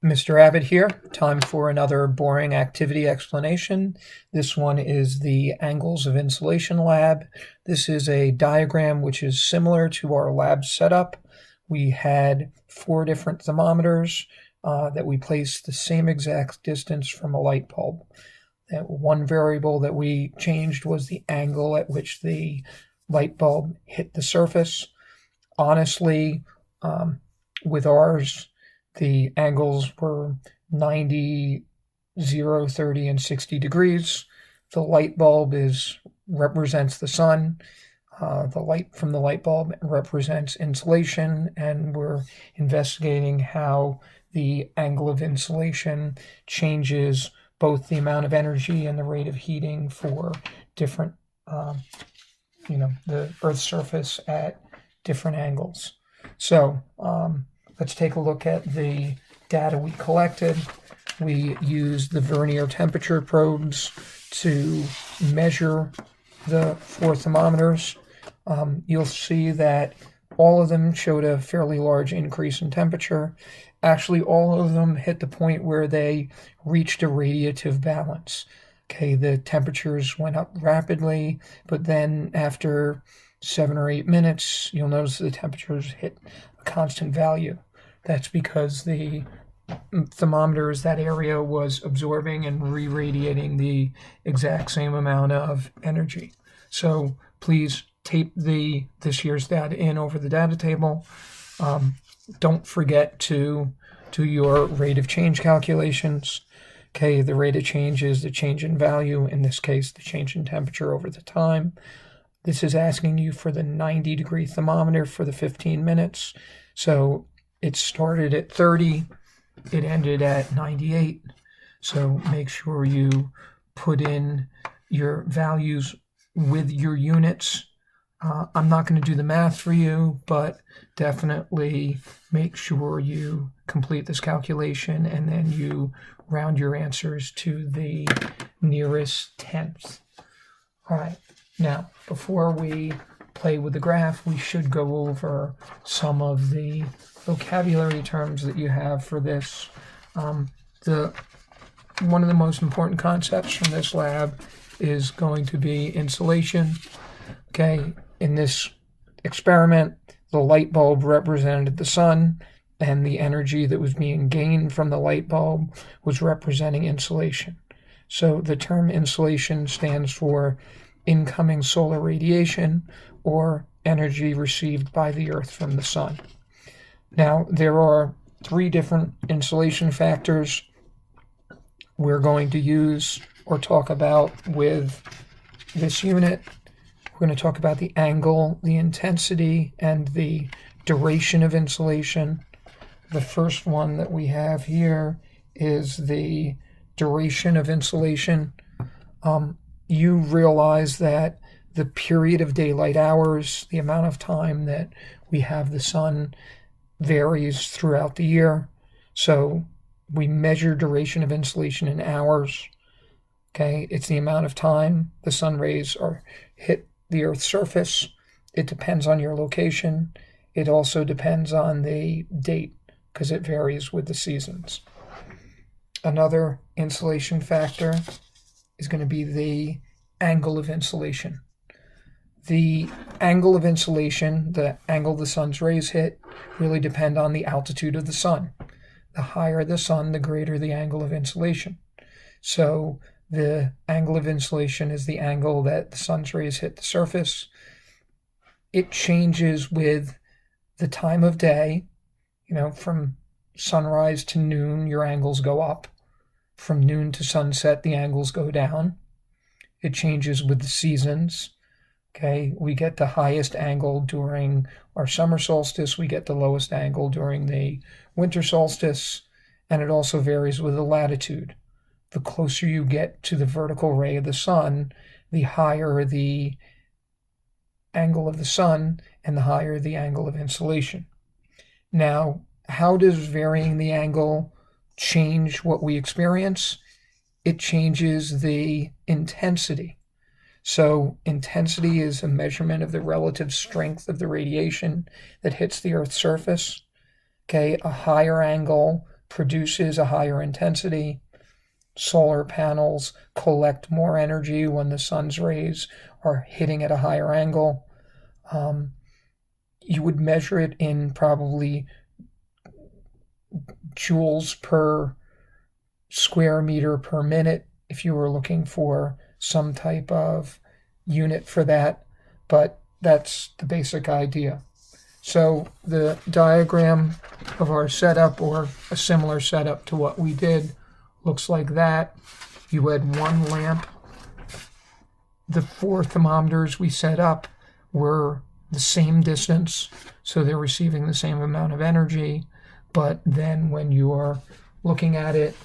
Mr. Abbott here. Time for another boring activity explanation. This one is the Angles of Insolation lab. This is a diagram which is similar to our lab setup. We had 4 different thermometers that we placed the same exact distance from a light bulb. That one variable that we changed was the angle at which the light bulb hit the surface. Honestly, with ours, the angles were 90, 0, 30, and 60 degrees. The light bulb represents the sun. The light from the light bulb represents insolation, and we're investigating how the angle of insolation changes both the amount of energy and the rate of heating for different, the Earth's surface at different angles. So let's take a look at the data we collected. We used the Vernier temperature probes to measure the 4 thermometers. You'll see that all of them showed a fairly large increase in temperature. Actually, all of them hit the point where they reached a radiative balance. Okay, the temperatures went up rapidly, but then after 7 or 8 minutes, you'll notice the temperatures hit a constant value. That's because the thermometers, that area was absorbing and re-radiating the exact same amount of energy. So please tape this year's data in over the data table. Don't forget to do your rate of change calculations. Okay, the rate of change is the change in value, in this case, the change in temperature over the time. This is asking you for the 90-degree thermometer for the 15 minutes. So it started at 30, it ended at 98. So make sure you put in your values with your units. I'm not going to do the math for you, but definitely make sure you complete this calculation and then you round your answers to the nearest tenth. All right. Now, before we play with the graph, we should go over some of the vocabulary terms that you have for this. One of the most important concepts from this lab is going to be insolation. Okay, in this experiment, the light bulb represented the sun, and the energy that was being gained from the light bulb was representing insolation. So the term insolation stands for incoming solar radiation, or energy received by the Earth from the sun. Now, there are 3 different insolation factors we're going to use or talk about with this unit. We're going to talk about the angle, the intensity, and the duration of insolation. The first one that we have here is the duration of insolation. You realize that the period of daylight hours, the amount of time that we have the sun, varies throughout the year. So we measure duration of insolation in hours. Okay, it's the amount of time the sun rays hit the Earth's surface. It depends on your location. It also depends on the date because it varies with the seasons. Another insolation factor is going to be the angle of insolation. The angle of insolation, the angle the sun's rays hit, really depend on the altitude of the sun. The higher the sun, the greater the angle of insolation. So the angle of insolation is the angle that the sun's rays hit the surface. It changes with the time of day. From sunrise to noon, your angles go up. From noon to sunset, the angles go down. It changes with the seasons. Okay, we get the highest angle during our summer solstice. We get the lowest angle during the winter solstice. And it also varies with the latitude. The closer you get to the vertical ray of the sun, the higher the angle of the sun and the higher the angle of insolation. Now, how does varying the angle change what we experience? It changes the intensity. So intensity is a measurement of the relative strength of the radiation that hits the Earth's surface. Okay, a higher angle produces a higher intensity. Solar panels collect more energy when the sun's rays are hitting at a higher angle. You would measure it in probably joules per square meter per minute if you were looking for some type of unit for that, but that's the basic idea. So the diagram of our setup, or a similar setup to what we did, looks like that. You had one lamp. The 4 thermometers we set up were the same distance, so they're receiving the same amount of energy, but then when you're looking at it,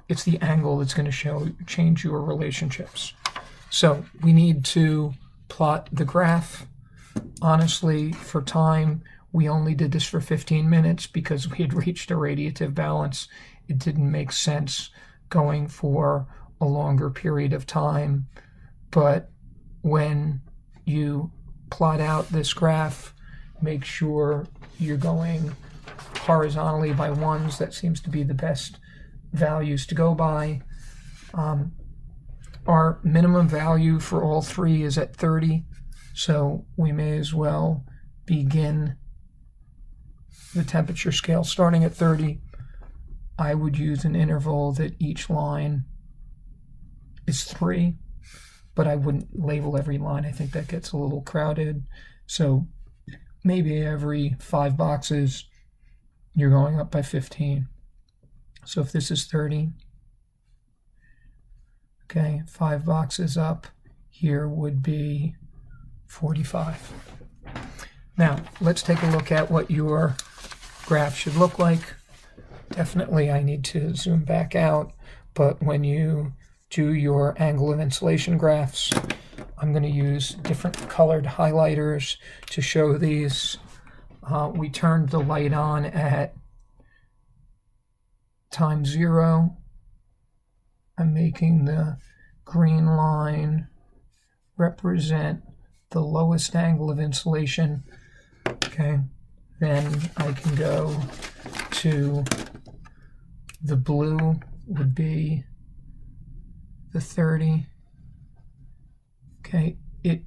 it's the angle that's going to change your relationships. So we need to plot the graph. Honestly, for time, we only did this for 15 minutes because we had reached a radiative balance. It didn't make sense going for a longer period of time. But when you plot out this graph, make sure you're going horizontally by ones. That seems to be the best values to go by. Our minimum value for all 3 is at 30, so we may as well begin the temperature scale starting at 30. I would use an interval that each line is 3, but I wouldn't label every line. I think that gets a little crowded. So maybe every 5 boxes, you're going up by 15. So if this is 30, okay, 5 boxes up here would be 45. Now, let's take a look at what your graph should look like. Definitely I need to zoom back out, but when you do your angle of insulation graphs, I'm going to use different colored highlighters to show these. We turned the light on at time 0. I'm making the green line represent the lowest angle of insulation. Okay, then I can go to the blue would be the 30. Okay, it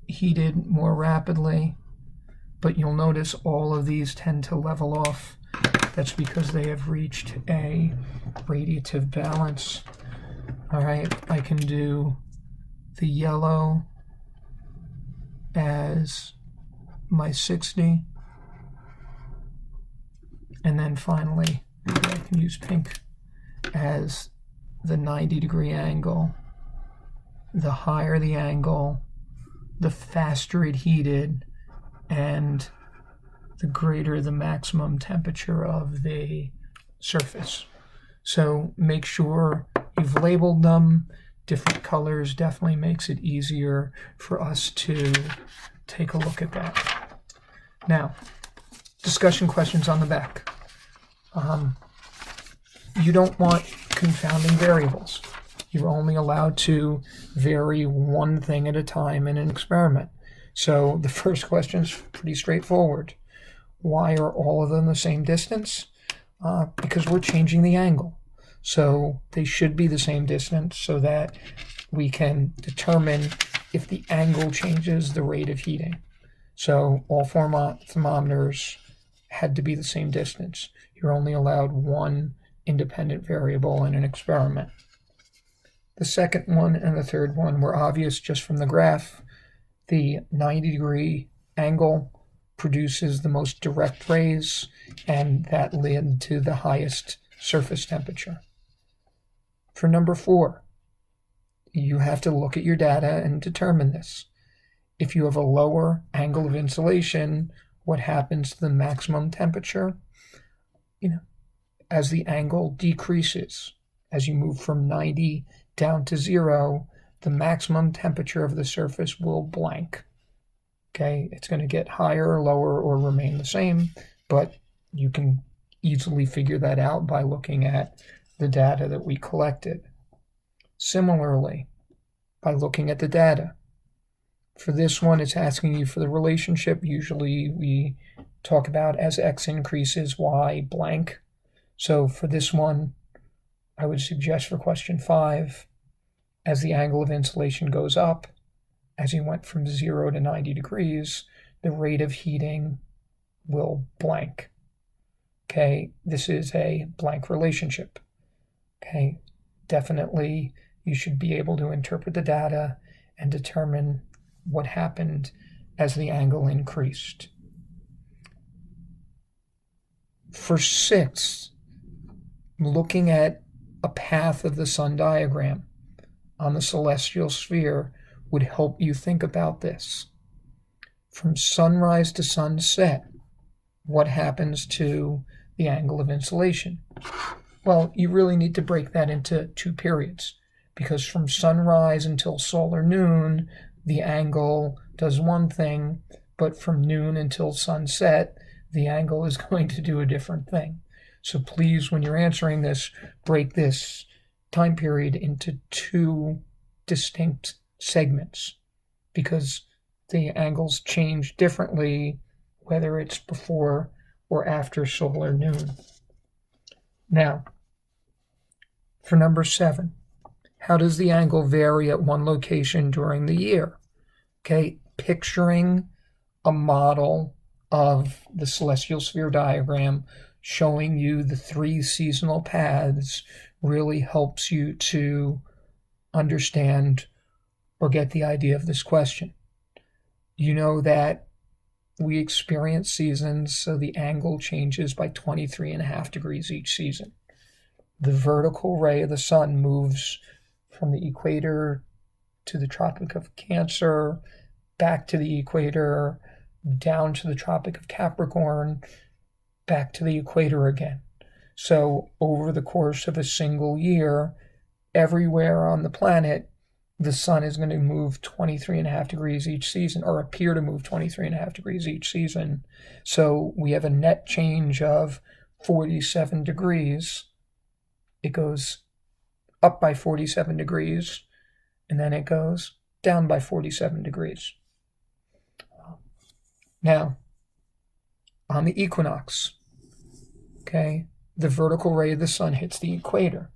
heated more rapidly, but you'll notice all of these tend to level off. That's because they have reached a radiative balance. All right, I can do the yellow as my 60. And then finally, maybe I can use pink as the 90-degree angle. The higher the angle, the faster it heated, and the greater the maximum temperature of the surface. So make sure you've labeled them. Different colors definitely makes it easier for us to take a look at that. Now, discussion questions on the back. You don't want confounding variables. You're only allowed to vary one thing at a time in an experiment. So the first question is pretty straightforward. Why are all of them the same distance? Because we're changing the angle. So they should be the same distance so that we can determine if the angle changes the rate of heating. So all 4 thermometers had to be the same distance. You're only allowed one independent variable in an experiment. The second one and the third one were obvious just from the graph. The 90-degree angle produces the most direct rays, and that led to the highest surface temperature. For number 4, you have to look at your data and determine this. If you have a lower angle of insulation, what happens to the maximum temperature? As the angle decreases, as you move from 90 down to 0, the maximum temperature of the surface will blank. Okay, it's going to get higher, lower, or remain the same, but you can easily figure that out by looking at the data that we collected. Similarly, by looking at the data. For this one, it's asking you for the relationship. Usually we talk about as x increases, y blank. So for this one, I would suggest for question 5, as the angle of insolation goes up, as you went from 0 to 90 degrees, the rate of heating will blank. Okay, this is a blank relationship. Okay, definitely you should be able to interpret the data and determine what happened as the angle increased. For 6, looking at a path of the sun diagram on the celestial sphere would help you think about this. From sunrise to sunset, what happens to the angle of insolation? Well, you really need to break that into 2 periods, because from sunrise until solar noon, the angle does one thing, but from noon until sunset, the angle is going to do a different thing. So please, when you're answering this, break this time period into 2 distinct segments, because the angles change differently whether it's before or after solar noon. Now, for number 7, how does the angle vary at one location during the year? Okay, picturing a model of the celestial sphere diagram showing you the 3 seasonal paths really helps you to understand or get the idea of this question. You know that we experience seasons, so the angle changes by 23.5 degrees each season. The vertical ray of the sun moves from the equator to the Tropic of Cancer, back to the equator, down to the Tropic of Capricorn, back to the equator again. So over the course of a single year, everywhere on the planet, the sun is going to move 23.5 degrees each season, or appear to move 23.5 degrees each season. So we have a net change of 47 degrees. It goes up by 47 degrees, and then it goes down by 47 degrees. Now, on the equinox, okay, the vertical ray of the sun hits the equator.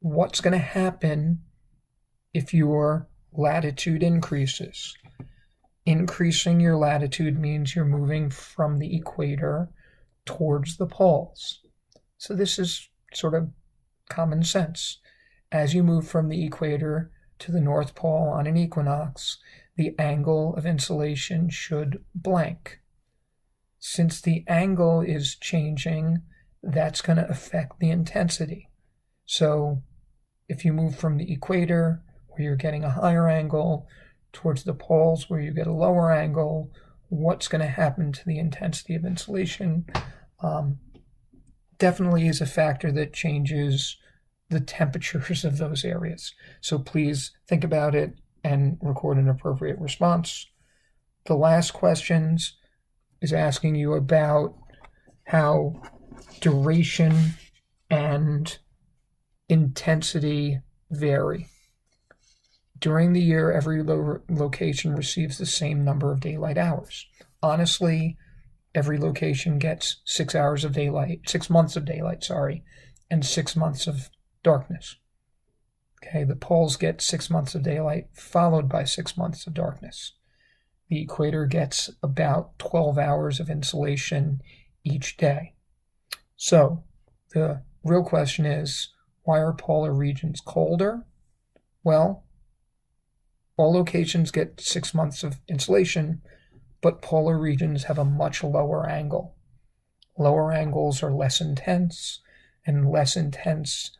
What's going to happen if your latitude increases? Increasing your latitude means you're moving from the equator towards the poles. So this is sort of common sense. As you move from the equator to the North Pole on an equinox, the angle of insolation should blank. Since the angle is changing, that's going to affect the intensity. So if you move from the equator, where you're getting a higher angle, towards the poles where you get a lower angle, what's going to happen to the intensity of insolation? Definitely is a factor that changes the temperatures of those areas. So please think about it and record an appropriate response. The last questions is asking you about how duration and intensity vary. During the year, every location receives the same number of daylight hours. Honestly, every location gets 6 hours of daylight, 6 months of daylight, and 6 months of darkness. Okay, the poles get 6 months of daylight, followed by 6 months of darkness. The equator gets about 12 hours of insolation each day. So, the real question is, why are polar regions colder? Well, all locations get 6 months of insolation, but polar regions have a much lower angle. Lower angles are less intense, and less intense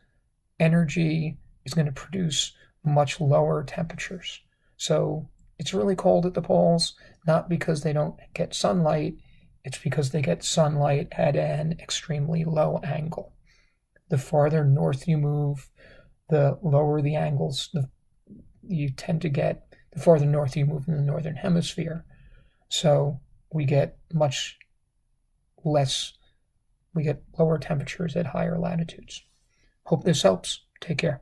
energy is going to produce much lower temperatures. So it's really cold at the poles, not because they don't get sunlight, it's because they get sunlight at an extremely low angle. The farther north you move, the lower the angles you tend to get, the farther north you move in the northern hemisphere. So we get lower temperatures at higher latitudes. Hope this helps. Take care.